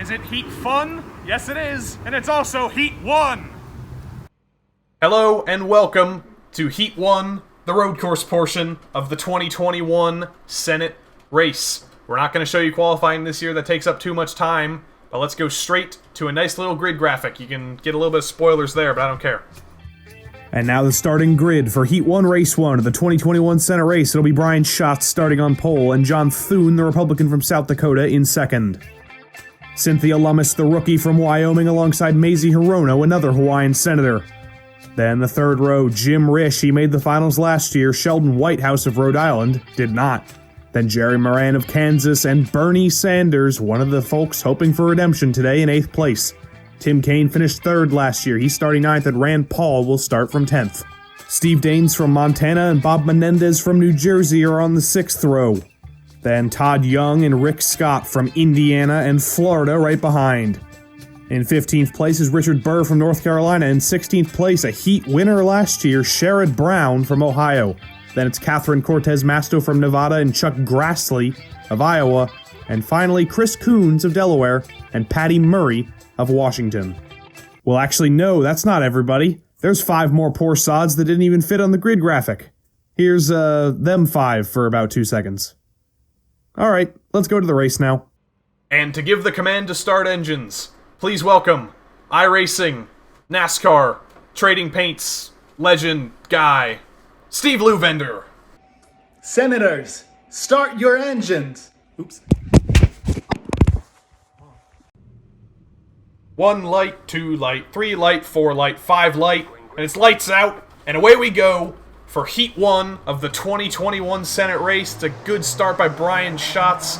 Is it Heat Fun? Yes, it is. And it's also Heat 1. Hello and welcome to Heat 1, the road course portion of the 2021 Senate race. We're not going to show you qualifying this year, that takes up too much time, but let's go straight to a nice little grid graphic. You can get a little bit of spoilers there, but I don't care. And now the starting grid for Heat 1, Race 1 of the 2021 Senate race. It'll be Brian Schatz starting on pole, and John Thune, the Republican from South Dakota, in second. Cynthia Lummis, the rookie from Wyoming, alongside Mazie Hirono, another Hawaiian senator. Then the third row, Jim Risch, he made the finals last year. Sheldon Whitehouse of Rhode Island did not. Then Jerry Moran of Kansas, and Bernie Sanders, one of the folks hoping for redemption today, in 8th place. Tim Kaine finished 3rd last year. He's starting 9th, and Rand Paul will start from 10th. Steve Daines from Montana and Bob Menendez from New Jersey are on the 6th row. Then Todd Young and Rick Scott from Indiana and Florida right behind. In 15th place is Richard Burr from North Carolina. In 16th place, a Heat winner last year, Sherrod Brown from Ohio. Then it's Catherine Cortez Masto from Nevada and Chuck Grassley of Iowa. And finally, Chris Coons of Delaware and Patty Murray of Washington. Well, actually, no, that's not everybody. There's 5 more poor sods that didn't even fit on the grid graphic. Here's, them 5 for about 2 seconds. Alright, let's go to the race now. And to give the command to start engines, please welcome iRacing, NASCAR, Trading Paints, legend guy, Steve Luvender. Senators, start your engines. Oops. 1 light, 2 light, 3 light, 4 light, 5 light, and it's lights out, and away we go for Heat 1 of the 2021 Senate race. It's a good start by Brian Schatz,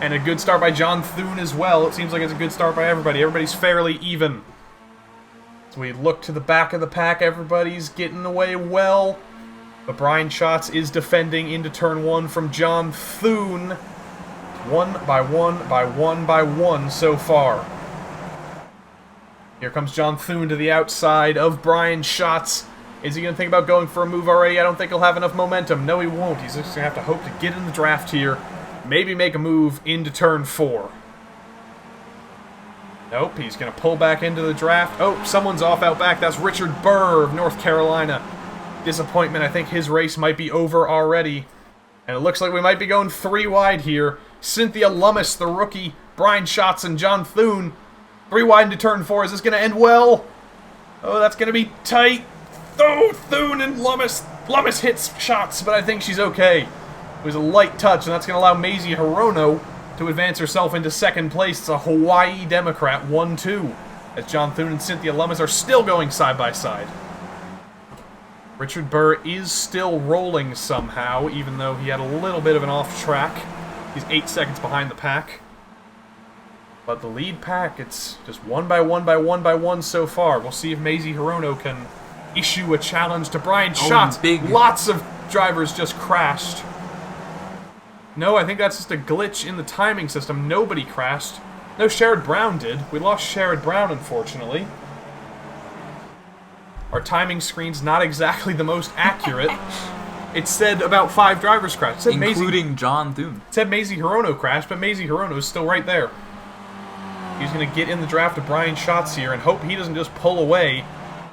and a good start by John Thune as well. It seems like it's a good start by everybody. Everybody's fairly even. As we look to the back of the pack, everybody's getting away well. But Brian Schatz is defending into turn 1 from John Thune. 1 by 1 by 1 by 1 so far. Here comes John Thune to the outside of Brian Schatz. Is he going to think about going for a move already? I don't think he'll have enough momentum. No, he won't. He's just going to have to hope to get in the draft here. Maybe make a move into turn 4. Nope, he's going to pull back into the draft. Oh, someone's off out back. That's Richard Burr of North Carolina. Disappointment. I think his race might be over already. And it looks like we might be going 3 wide here. Cynthia Lummis, the rookie, Brian Schatz, and John Thune. 3 wide into turn 4. Is this going to end well? Oh, that's going to be tight. Oh, Thune and Lummis. Lummis hits shots, but I think she's okay. It was a light touch, and that's going to allow Mazie Hirono to advance herself into 2nd place. It's a Hawaii Democrat, 1-2, as John Thune and Cynthia Lummis are still going side by side. Richard Burr is still rolling somehow, even though he had a little bit of an off track. He's 8 seconds behind the pack. But the lead pack, it's just 1 by 1 by 1 by 1 so far. We'll see if Mazie Hirono can issue a challenge to Brian Schatz. Lots of drivers just crashed. No, I think that's just a glitch in the timing system. Nobody crashed. No, Sherrod Brown did. We lost Sherrod Brown, unfortunately. Our timing screen's not exactly the most accurate. It said about 5 drivers crashed. It said including John Thune. It said Mazie Hirono crashed, but Mazie Hirono is still right there. He's going to get in the draft of Brian Schatz here and hope he doesn't just pull away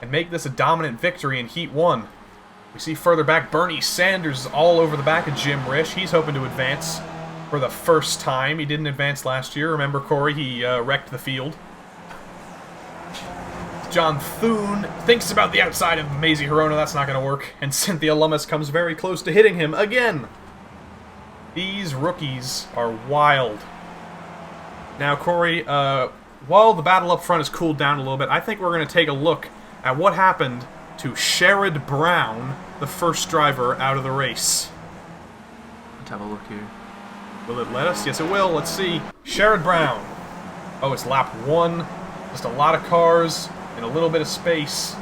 and make this a dominant victory in Heat 1. We see further back Bernie Sanders is all over the back of Jim Risch. He's hoping to advance for the first time. He didn't advance last year. Remember, Corey, he wrecked the field. John Thune thinks about the outside of Mazie Hirono. That's not going to work. And Cynthia Lummis comes very close to hitting him again. These rookies are wild. Now, Corey, while the battle up front has cooled down a little bit, I think we're going to take a look at what happened to Sherrod Brown, the first driver out of the race. Let's have a look here. Will it let us? Yes, it will. Let's see. Sherrod Brown. Oh, it's lap 1. Just a lot of cars and a little bit of space.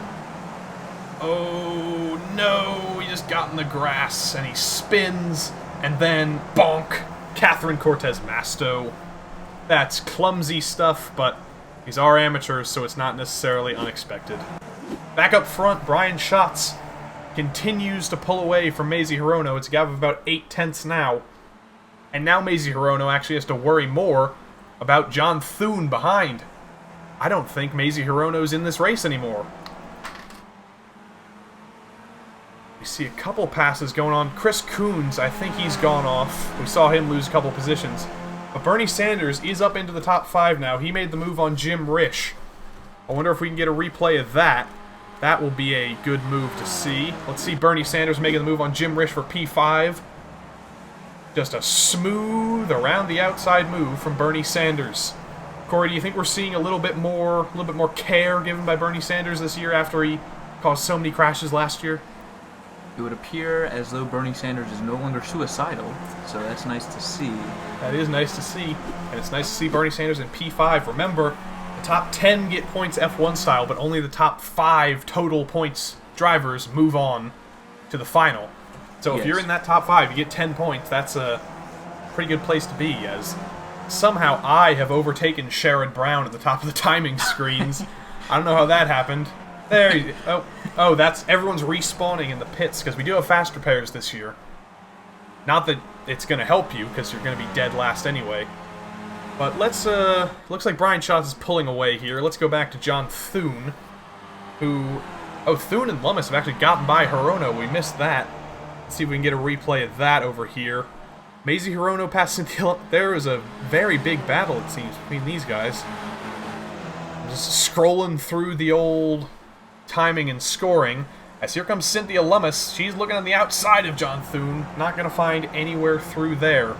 Oh, no. He just got in the grass, and he spins, and then, bonk, Catherine Cortez Masto. That's clumsy stuff, but these are amateurs, so it's not necessarily unexpected. Back up front, Brian Schatz continues to pull away from Mazie Hirono. It's a gap of about 8 tenths now. And now Mazie Hirono actually has to worry more about John Thune behind. I don't think Mazie Hirono's in this race anymore. We see a couple passes going on. Chris Coons, I think he's gone off. We saw him lose a couple positions. But Bernie Sanders is up into the top 5 now. He made the move on Jim Risch. I wonder if we can get a replay of that. That will be a good move to see. Let's see Bernie Sanders making the move on Jim Risch for P5. Just a smooth around the outside move from Bernie Sanders. Corey, do you think we're seeing a little bit more care given by Bernie Sanders this year after he caused so many crashes last year? It would appear as though Bernie Sanders is no longer suicidal, so that's nice to see. That is nice to see, and it's nice to see Bernie Sanders in P5. Remember, the top 10 get points F1 style, but only the top 5 total points drivers move on to the final. So if you're in that top 5, you get 10 points. That's a pretty good place to be, as somehow I have overtaken Sherrod Brown at the top of the timing screens. I don't know how that happened. There you go. Oh, that's everyone's respawning in the pits, because we do have faster pairs this year. Not that it's going to help you, because you're going to be dead last anyway. But let's, looks like Brian Schatz is pulling away here. Let's go back to John Thune, who... Oh, Thune and Lummis have actually gotten by Hirono. We missed that. Let's see if we can get a replay of that over here. Mazie Hirono past Cynthia. There is a very big battle, it seems, between these guys. I'm just scrolling through the old timing and scoring. As here comes Cynthia Lummis. She's looking on the outside of John Thune. Not going to find anywhere through there.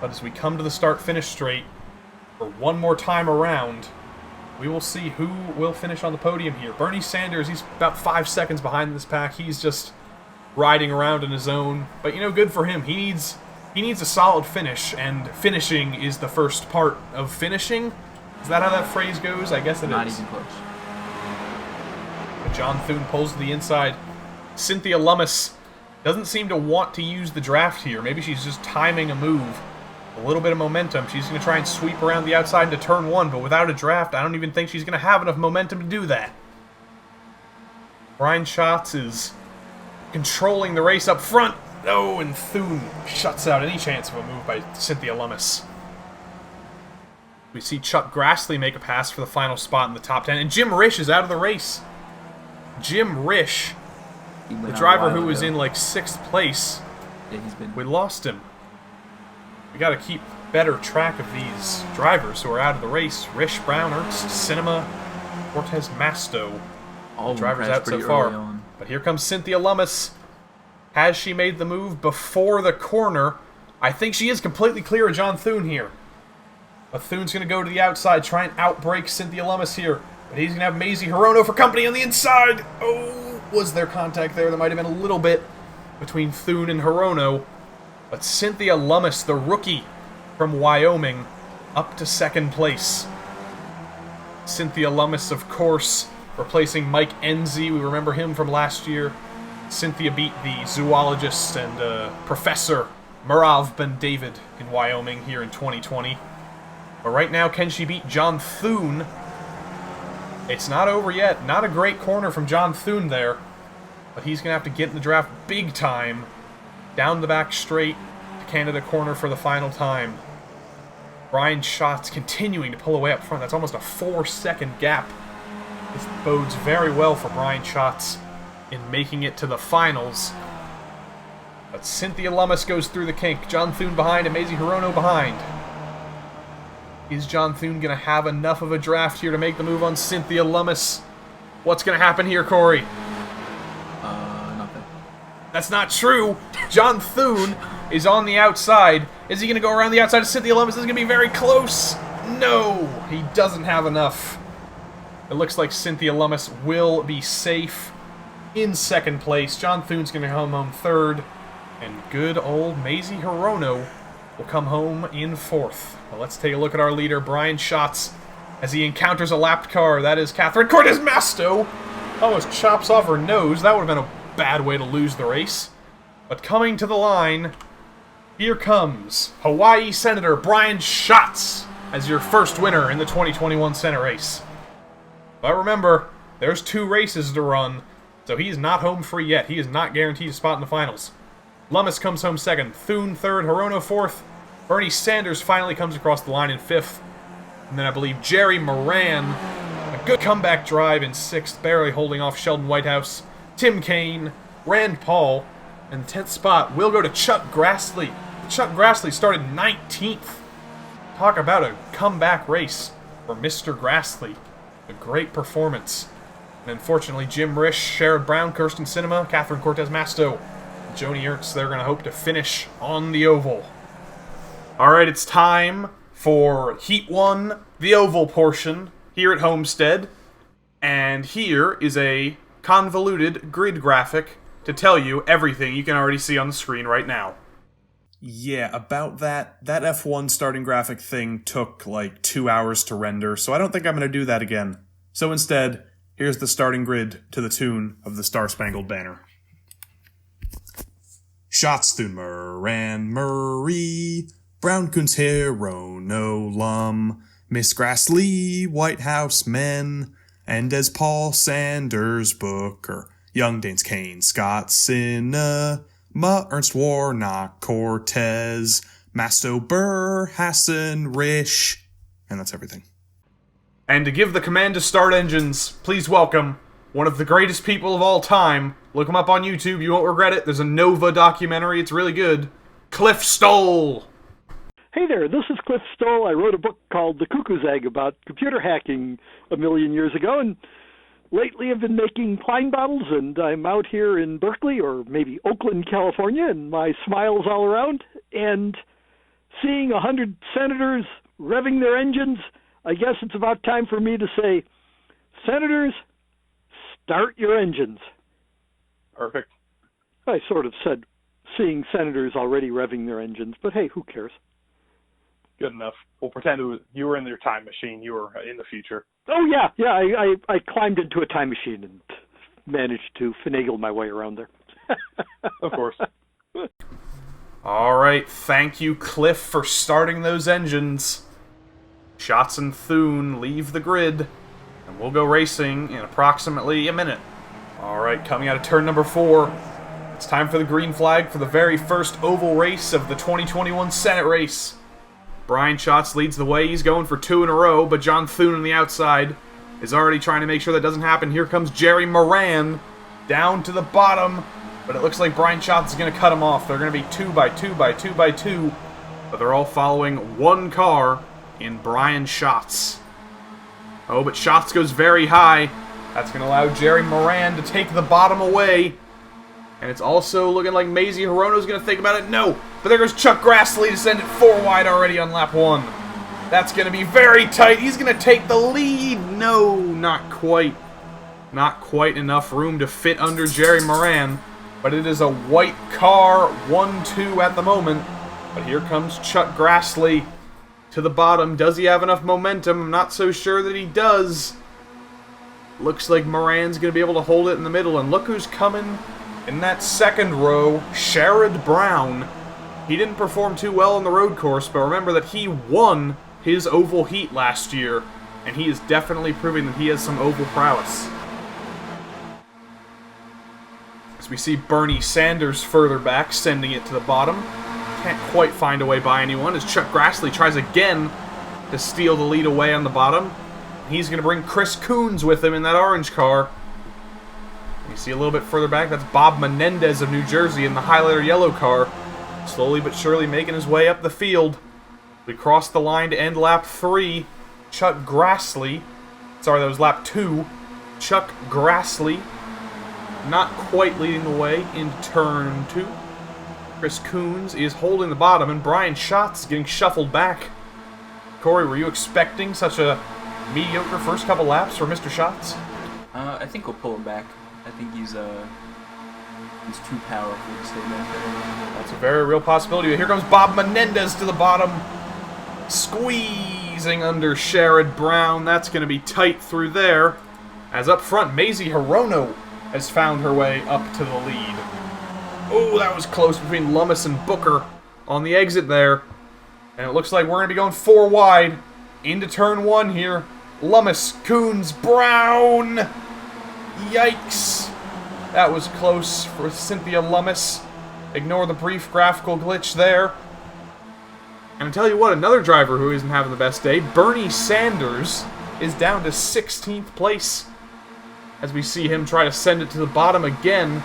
But as we come to the start-finish straight, for one more time around, we will see who will finish on the podium here. Bernie Sanders, he's about 5 seconds behind this pack. He's just riding around in his own. But, you know, good for him. He needs a solid finish, and finishing is the first part of finishing. Is that how that phrase goes? I guess it is. Not even close. But John Thune pulls to the inside. Cynthia Lummis doesn't seem to want to use the draft here. Maybe she's just timing a move. A little bit of momentum. She's going to try and sweep around the outside into turn 1, but without a draft, I don't even think she's going to have enough momentum to do that. Brian Schatz is controlling the race up front. Oh, and Thune shuts out any chance of a move by Cynthia Lummis. We see Chuck Grassley make a pass for the final spot in the top 10, and Jim Risch is out of the race. Jim Risch, the driver who was in like 6th place, Yeah, he's been. we lost him. We got to keep better track of these drivers who are out of the race. Risch, Brown, Ernst, Cinema, Cortez Masto. All of them Drivers crashed out so pretty far. early on. But here comes Cynthia Lummis. Has she made the move before the corner? I think she is completely clear of John Thune here. But Thune's going to go to the outside, try and outbreak Cynthia Lummis here. But he's going to have Mazie Hirono for company on the inside. Oh, was there contact there? There might have been a little bit between Thune and Hirono. But Cynthia Lummis, the rookie from Wyoming, up to 2nd place. Cynthia Lummis, of course, replacing Mike Enzi. We remember him from last year. Cynthia beat the zoologist and professor Merav Ben David in Wyoming here in 2020. But right now, can she beat John Thune? It's not over yet. Not a great corner from John Thune there. But he's going to have to get in the draft big time. Down the back straight to Canada corner for the final time. Brian Schatz continuing to pull away up front. That's almost a 4-second gap. This bodes very well for Brian Schatz in making it to the finals. But Cynthia Lummis goes through the kink. John Thune behind and Mazie Hirono behind. Is John Thune going to have enough of a draft here to make the move on Cynthia Lummis? What's going to happen here, Corey? Nothing. That's not true. John Thune is on the outside. Is he going to go around the outside of Cynthia Lummis? This is going to be very close. No, he doesn't have enough. It looks like Cynthia Lummis will be safe in 2nd place. John Thune's going to come home 3rd. And good old Mazie Hirono will come home in 4th. Well, let's take a look at our leader, Brian Schatz, as he encounters a lapped car. That is Catherine Cortez Masto. Almost chops off her nose. That would have been a bad way to lose the race. But coming to the line, here comes Hawaii Senator Brian Schatz as your first winner in the 2021 Senate race. But remember, there's 2 races to run, so he is not home free yet. He is not guaranteed a spot in the finals. Lummis comes home 2nd, Thune 3rd, Hirono 4th. Bernie Sanders finally comes across the line in 5th. And then I believe Jerry Moran, a good comeback drive in 6th, barely holding off Sheldon Whitehouse. Tim Kaine, Rand Paul, and 10th spot will go to Chuck Grassley. Chuck Grassley started 19th. Talk about a comeback race for Mr. Grassley. A great performance. And unfortunately, Jim Risch, Sherrod Brown, Kirsten Cinema, Catherine Cortez Masto, Joni Ertz, they're going to hope to finish on the oval. Alright, it's time for Heat 1, the oval portion, here at Homestead. And here is a convoluted grid graphic to tell you everything you can already see on the screen right now. Yeah, about that F1 starting graphic thing took like 2 hours to render, so I don't think I'm going to do that again. So instead, here's the starting grid to the tune of the Star-Spangled Banner. Shots through Moran, Murray, Brown, Kuntz, Hirono, Lum, Miss Grassley, Whitehouse, Men, Endez, Paul, Sanders, Booker, Young, Danes, Kane, Scott, Cinema, Ernst, Warnock, Cortez, Masto, Burr, Hassan, Risch, and that's everything. And to give the command to start engines, please welcome one of the greatest people of all time. Look him up on YouTube, you won't regret it. There's a Nova documentary, it's really good. Cliff Stoll! Hey there, this is Cliff Stoll. I wrote a book called The Cuckoo's Egg about computer hacking a million years ago, and lately I've been making Klein bottles, and I'm out here in Berkeley, or maybe Oakland, California, and my smile's all around, and seeing 100 senators revving their engines, I guess it's about time for me to say, Senators, start your engines. Perfect. I sort of said seeing senators already revving their engines, but hey, who cares? Good enough. We'll pretend you were in your time machine. You were in the future. Oh, yeah. I climbed into a time machine and managed to finagle my way around there. Of course. Alright, thank you, Cliff, for starting those engines. Schatz and Thune leave the grid, and we'll go racing in approximately a minute. Alright, coming out of turn number 4, it's time for the green flag for the very first oval race of the 2021 Senate race. Brian Schatz leads the way. He's going for 2 in a row, but John Thune on the outside is already trying to make sure that doesn't happen. Here comes Jerry Moran down to the bottom, but it looks like Brian Schatz is going to cut him off. They're going to be 2 by 2 by 2 by 2, but they're all following one car in Brian Schatz. Oh, but Schatz goes very high. That's going to allow Jerry Moran to take the bottom away. And it's also looking like Mazie Hirono's going to think about it. No, but there goes Chuck Grassley to send it 4 wide already on lap 1. That's going to be very tight. He's going to take the lead. No, not quite. Not quite enough room to fit under Jerry Moran. But it is a white car, 1-2 at the moment. But here comes Chuck Grassley to the bottom. Does he have enough momentum? I'm not so sure that he does. Looks like Moran's going to be able to hold it in the middle. And look who's coming in that second row, Sherrod Brown. He didn't perform too well on the road course, but remember that he won his oval heat last year, and he is definitely proving that he has some oval prowess. As we see Bernie Sanders further back, sending it to the bottom. Can't quite find a way by anyone, as Chuck Grassley tries again to steal the lead away on the bottom. He's going to bring Chris Coons with him in that orange car. You see a little bit further back, that's Bob Menendez of New Jersey in the highlighter yellow car. Slowly but surely making his way up the field. We crossed the line to end lap 3. Chuck Grassley, sorry, that was lap 2. Chuck Grassley not quite leading the way into turn 2. Chris Coons is holding the bottom, and Brian Schatz is getting shuffled back. Corey, were you expecting such a mediocre first couple laps for Mr. Schatz? I think we'll pull him back. I think he's too powerful to stay back there. That's a very real possibility. Here comes Bob Menendez to the bottom, squeezing under Sherrod Brown. That's going to be tight through there. As up front, Mazie Hirono has found her way up to the lead. Oh, that was close between Lummis and Booker on the exit there. And it looks like we're going to be going 4 wide into turn 1 here. Lummis, Coons, Brown. Yikes. That was close for Cynthia Lummis. Ignore the brief graphical glitch there. And I tell you what, another driver who isn't having the best day, Bernie Sanders, is down to 16th place. As we see him try to send it to the bottom again.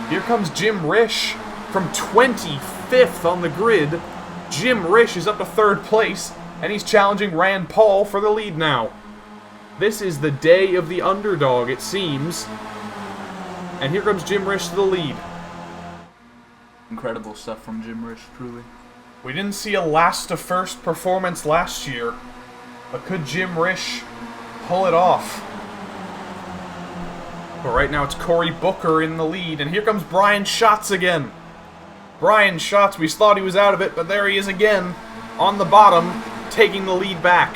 Here comes Jim Risch from 25th on the grid. Jim Risch is up to 3rd place, and he's challenging Rand Paul for the lead now. This is the day of the underdog, it seems. And here comes Jim Risch to the lead. Incredible stuff from Jim Risch, truly. We didn't see a last-to-first performance last year, but could Jim Risch pull it off? But right now it's Cory Booker in the lead, and here comes Brian Schatz again. Brian Schatz, we thought he was out of it, but there he is again, on the bottom, taking the lead back.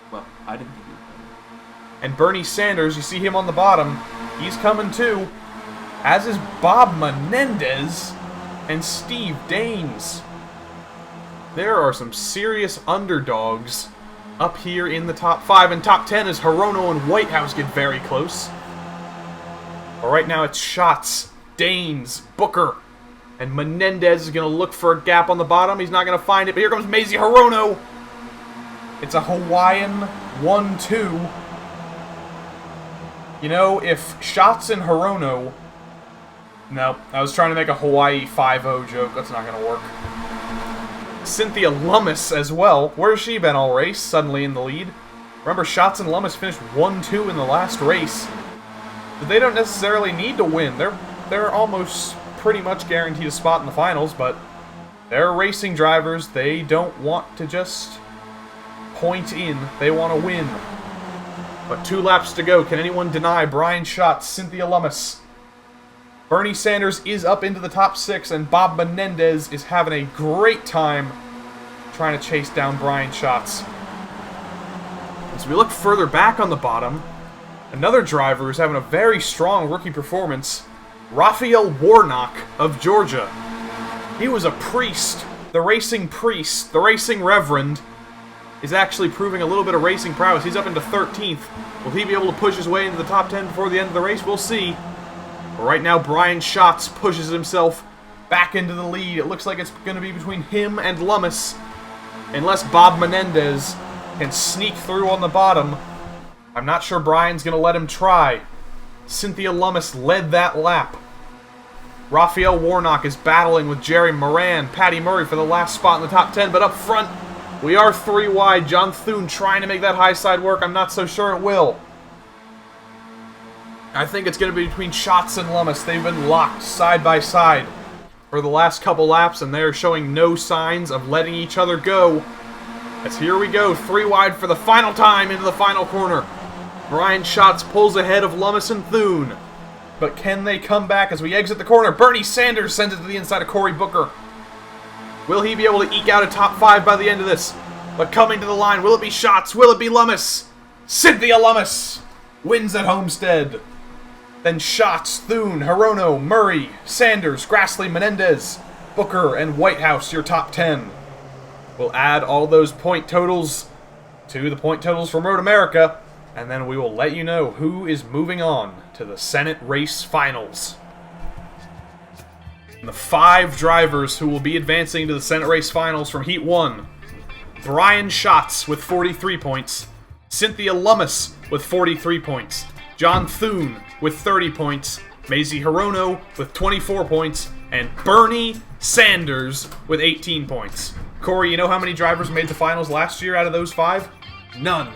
Well, I didn't think he was. And Bernie Sanders, you see him on the bottom, he's coming too, as is Bob Menendez and Steve Daines. There are some serious underdogs up here in the top 5, and top 10 as Hirono and Whitehouse get very close. But right now it's Schatz, Daines, Booker, and Menendez is going to look for a gap on the bottom. He's not going to find it, but here comes Mazie Hirono. It's a Hawaiian 1-2. You know, if Schatz and Hirono... No, I was trying to make a Hawaii 5-0 joke. That's not going to work. Cynthia Lummis as well. Where's she been all race? Suddenly in the lead. Remember, Schatz and Lummis finished 1-2 in the last race. But they don't necessarily need to win. They're almost pretty much guaranteed a spot in the finals, but they're racing drivers. They don't want to just point in. They want to win. But 2 laps to go. Can anyone deny Brian Schatz, Cynthia Lummis? Bernie Sanders is up into the top 6, and Bob Menendez is having a great time trying to chase down Brian Schatz. As we look further back on the bottom, another driver who's having a very strong rookie performance, Raphael Warnock of Georgia. He was a priest, the racing reverend, is actually proving a little bit of racing prowess. He's up into 13th. Will he be able to push his way into the top 10 before the end of the race? We'll see. But right now, Brian Schatz pushes himself back into the lead. It looks like it's going to be between him and Lummis, unless Bob Menendez can sneak through on the bottom. I'm not sure Brian's going to let him try. Cynthia Lummis led that lap. Raphael Warnock is battling with Jerry Moran, Patty Murray for the last spot in the top 10, but up front, we are 3 wide. John Thune trying to make that high side work. I'm not so sure it will. I think it's going to be between Schatz and Lummis. They've been locked side by side for the last couple laps, and they're showing no signs of letting each other go. As here we go, 3 wide for the final time into the final corner. Brian Schatz pulls ahead of Lummis and Thune. But can they come back as we exit the corner? Bernie Sanders sends it to the inside of Cory Booker. Will he be able to eke out a top 5 by the end of this? But coming to the line, will it be Schatz? Will it be Lummis? Cynthia Lummis wins at Homestead. Then Schatz, Thune, Hirono, Murray, Sanders, Grassley, Menendez, Booker, and Whitehouse, your top 10. We'll add all those point totals to the point totals from Road America, and then we will let you know who is moving on to the Senate Race Finals. And the 5 drivers who will be advancing to the Senate Race Finals from Heat 1. Brian Schatz with 43 points. Cynthia Lummis with 43 points. John Thune with 30 points. Mazie Hirono with 24 points. And Bernie Sanders with 18 points. Corey, you know how many drivers made the finals last year out of those 5? None.